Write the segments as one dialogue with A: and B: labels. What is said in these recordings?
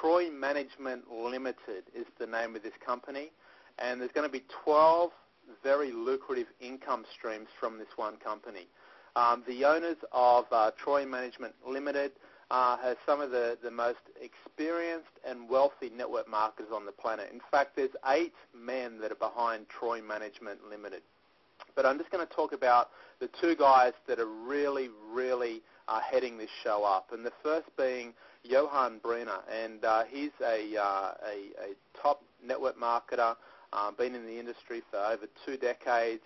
A: Troy Management Ltd is the name of this company, and there's going to be 12 very lucrative income streams from this one company. The owners of Troy Management Ltd has some of the most experienced and wealthy network marketers on the planet. In fact, there's 8 men that are behind Troy Management Ltd. But I'm just going to talk about the 2 guys that are really heading this show up. And the first being Johan Briner, and he's a top network marketer, been in the industry for over 2 decades,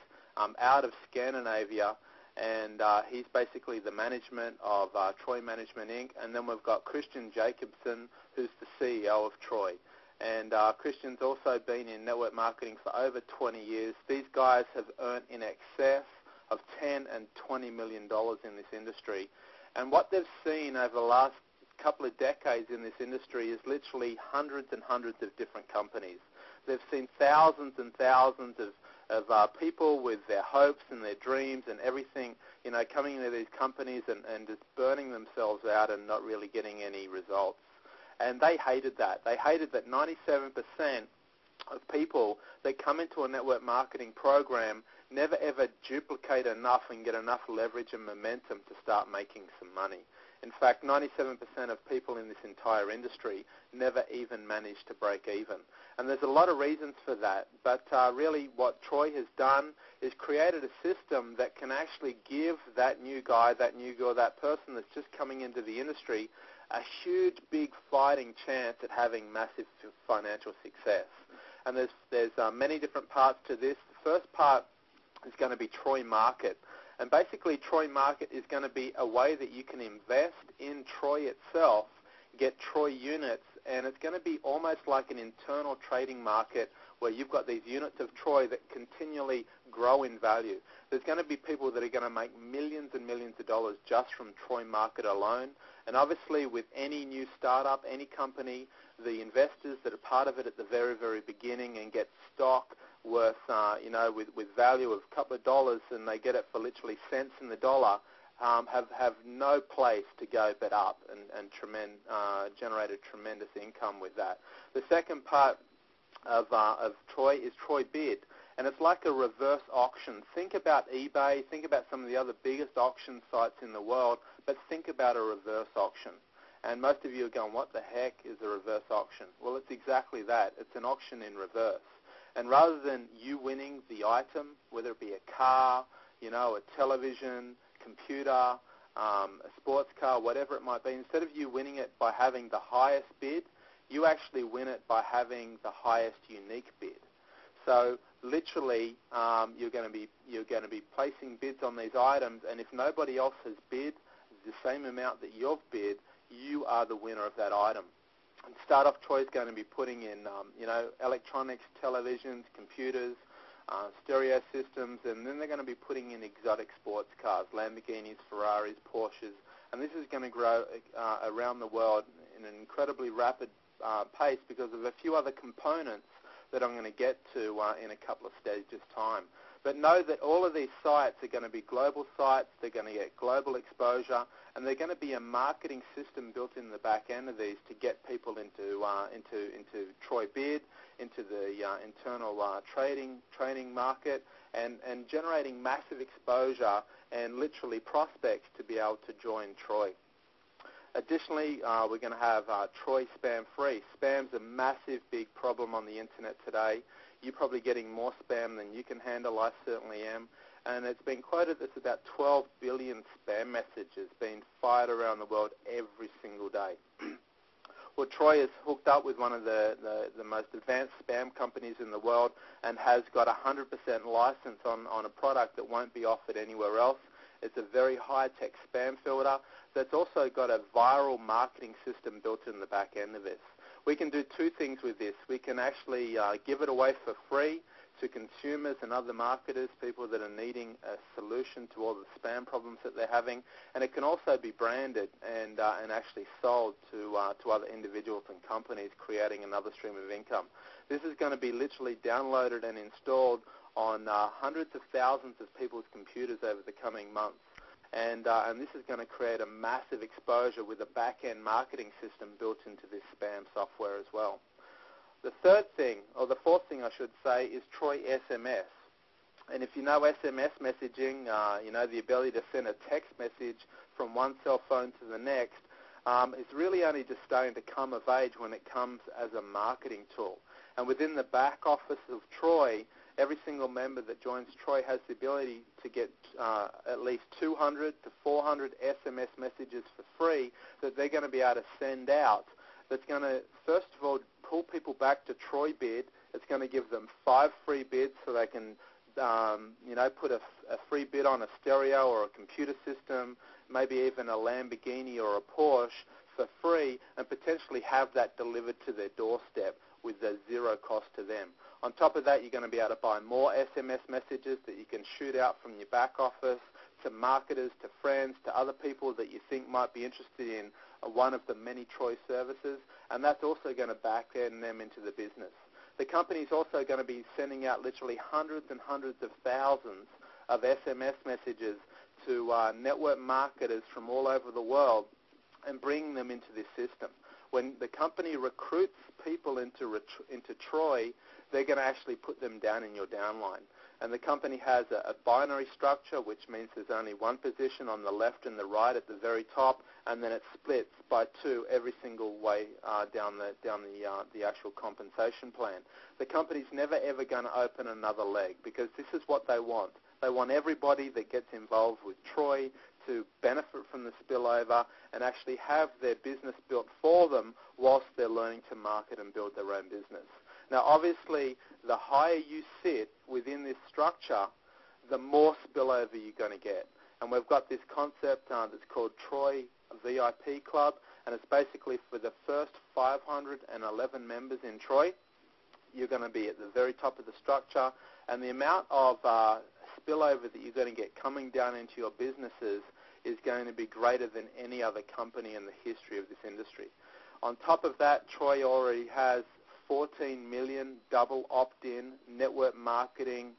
A: out of Scandinavia, and he's basically the management of Troy Management Inc. And then we've got Christian Jacobson, who's the CEO of Troy. And Christian's also been in network marketing for over 20 years. These guys have earned in excess of $10 and $20 million in this industry. And what they've seen over the last couple of decades in this industry is literally hundreds and hundreds of different companies. They've seen thousands and thousands of people with their hopes and their dreams and everything, coming into these companies and just burning themselves out and not really getting any results. And they hated that. They hated that 97% of people that come into a network marketing program never ever duplicate enough and get enough leverage and momentum to start making some money. In fact, 97% of people in this entire industry never even manage to break even. And there's a lot of reasons for that, but really what Troy has done is created a system that can actually give that new guy, that new girl, that person that's just coming into the industry a huge, big fighting chance at having massive financial success. And there's many different parts to this. The first part is going to be Troy Market. And basically, Troy Market is going to be a way that you can invest in Troy itself, get Troy units, and it's going to be almost like an internal trading market where you've got these units of Troy that continually grow in value. There's going to be people that are going to make millions and millions of dollars just from Troy Market alone. And obviously, with any new startup, any company, the investors that are part of it at the very, very beginning and get stock worth, with value of a couple of dollars, and they get it for literally cents in the dollar, have no place to go but up and generate a tremendous income with that. The second part of Troy is Troy Bid, and it's like a reverse auction. Think about eBay, think about some of the other biggest auction sites in the world, but think about a reverse auction. And most of you are going, what the heck is a reverse auction? Well, it's exactly that. It's an auction in reverse. And rather than you winning the item, whether it be a car, a television, computer, a sports car, whatever it might be, instead of you winning it by having the highest bid, you actually win it by having the highest unique bid. So literally, you're going to be placing bids on these items, and if nobody else has bid the same amount that you've bid, you are the winner of that item. And Start Off Troy is going to be putting in, electronics, televisions, computers, stereo systems, and then they're going to be putting in exotic sports cars, Lamborghinis, Ferraris, Porsches, and this is going to grow around the world in an incredibly rapid pace because of a few other components that I'm going to get to in a couple of stages' time. But know that all of these sites are going to be global sites, they're going to get global exposure, and they're going to be a marketing system built in the back end of these to get people into Troy Bid, into the internal training market, and generating massive exposure and literally prospects to be able to join Troy. Additionally, we're going to have Troy Spam Free. Spam's a massive, big problem on the internet today. You're probably getting more spam than you can handle. I certainly am. And it's been quoted that about 12 billion spam messages being fired around the world every single day. Well, Troy is hooked up with one of the most advanced spam companies in the world and has got a 100% license on a product that won't be offered anywhere else. It's a very high-tech spam filter that's also got a viral marketing system built in the back end of it. We can do 2 things with this. We can actually give it away for free to consumers and other marketers, people that are needing a solution to all the spam problems that they're having, and it can also be branded and actually sold to other individuals and companies, creating another stream of income. This is going to be literally downloaded and installed on hundreds of thousands of people's computers over the coming months. And this is going to create a massive exposure with a back-end marketing system built into this spam software. software as well. The third thing, or the fourth thing I should say, is Troy SMS. And if you know SMS messaging, you know the ability to send a text message from one cell phone to the next, it's really only just starting to come of age when it comes as a marketing tool. And within the back office of Troy, every single member that joins Troy has the ability to get at least 200 to 400 SMS messages for free that they're going to be able to send out. That's going to, first of all, pull people back to Troy Bid. It's going to give them 5 free bids so they can you know, put a free bid on a stereo or a computer system, maybe even a Lamborghini or a Porsche for free, and potentially have that delivered to their doorstep with zero cost to them. On top of that, you're going to be able to buy more SMS messages that you can shoot out from your back office to marketers, to friends, to other people that you think might be interested in one of the many Troy services, and that's also going to back end them into the business. The company's also going to be sending out literally hundreds and hundreds of thousands of SMS messages to network marketers from all over the world and bringing them into this system. When the company recruits people into Troy, they're going to actually put them down in your downline. And the company has a binary structure, which means there's only one position on the left and the right at the very top, and then it splits by 2 every single way down the actual compensation plan. The company's never ever going to open another leg because this is what they want. They want everybody that gets involved with Troy to benefit from the spillover and actually have their business built for them whilst they're learning to market and build their own business. Now, obviously, the higher you sit within this structure, the more spillover you're going to get. And we've got this concept that's called Troy VIP Club, and it's basically for the first 511 members in Troy. You're going to be at the very top of the structure, and the amount of spillover that you're going to get coming down into your businesses is going to be greater than any other company in the history of this industry. On top of that, Troy already has 14 million double opt-in network marketing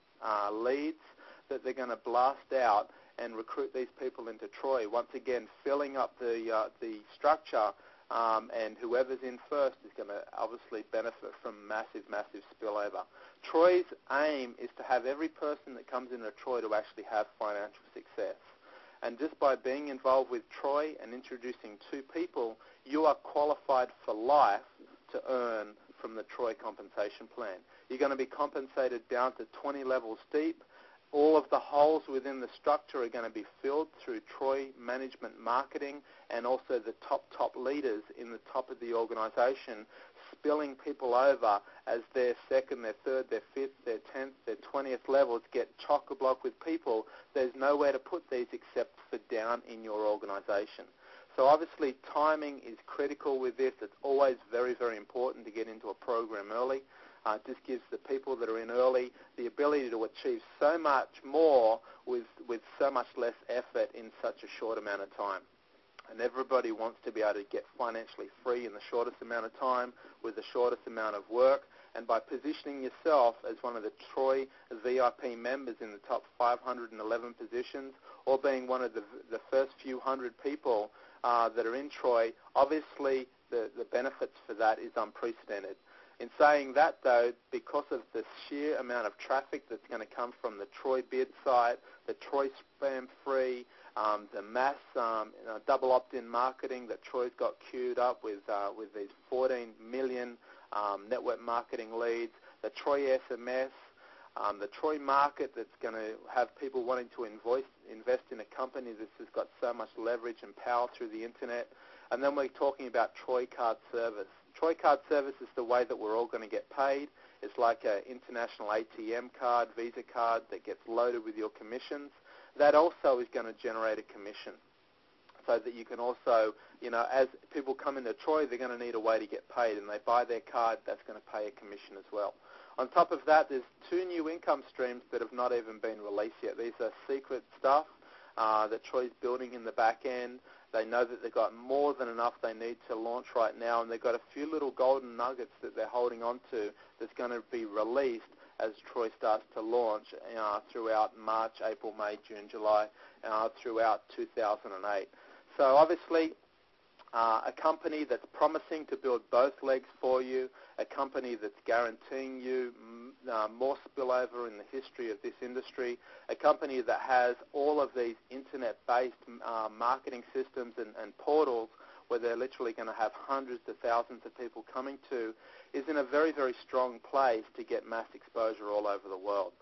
A: leads that they're going to blast out and recruit these people into Troy, once again filling up the structure, and whoever's in first is going to obviously benefit from massive, massive spillover. Troy's aim is to have every person that comes into Troy to actually have financial success. And just by being involved with Troy and introducing 2 people, you are qualified for life to earn from the Troy compensation plan. You're going to be compensated down to 20 levels deep. All of the holes within the structure are going to be filled through Troy management marketing and also the top leaders in the top of the organization, spilling people over as their second, their third, their fifth, their 10th, their 20th levels get chock-a-block with people. There's nowhere to put these except for down in your organization. So obviously timing is critical with this. It's always very, very important to get into a program early. It just gives the people that are in early the ability to achieve so much more with so much less effort in such a short amount of time. And everybody wants to be able to get financially free in the shortest amount of time with the shortest amount of work. And by positioning yourself as one of the Troy VIP members in the top 511 positions, or being one of the first few hundred people that are in Troy, obviously the benefits for that is unprecedented. In saying that, though, because of the sheer amount of traffic that's going to come from the Troy bid site, the Troy spam free, the mass double opt-in marketing that Troy's got queued up with these 14 million network marketing leads, the Troy SMS, the Troy market that's going to have people wanting to invest in a company that's just got so much leverage and power through the internet. And then we're talking about Troy Card Service. Troy Card Service is the way that we're all going to get paid. It's like an international ATM card, Visa card that gets loaded with your commissions. That also is going to generate a commission, so that you can also, you know, as people come into Troy, they're going to need a way to get paid, and they buy their card, that's going to pay a commission as well. On top of that, there's 2 new income streams that have not even been released yet. These are secret stuff that Troy's building in the back end. They know that they've got more than enough they need to launch right now, and they've got a few little golden nuggets that they're holding on to that's going to be released as Troy starts to launch throughout March, April, May, June, July, throughout 2008. So obviously, a company that's promising to build both legs for you, a company that's guaranteeing you more spillover in the history of this industry, a company that has all of these internet-based marketing systems and portals where they're literally going to have hundreds of thousands of people coming to, is in a very, very strong place to get mass exposure all over the world.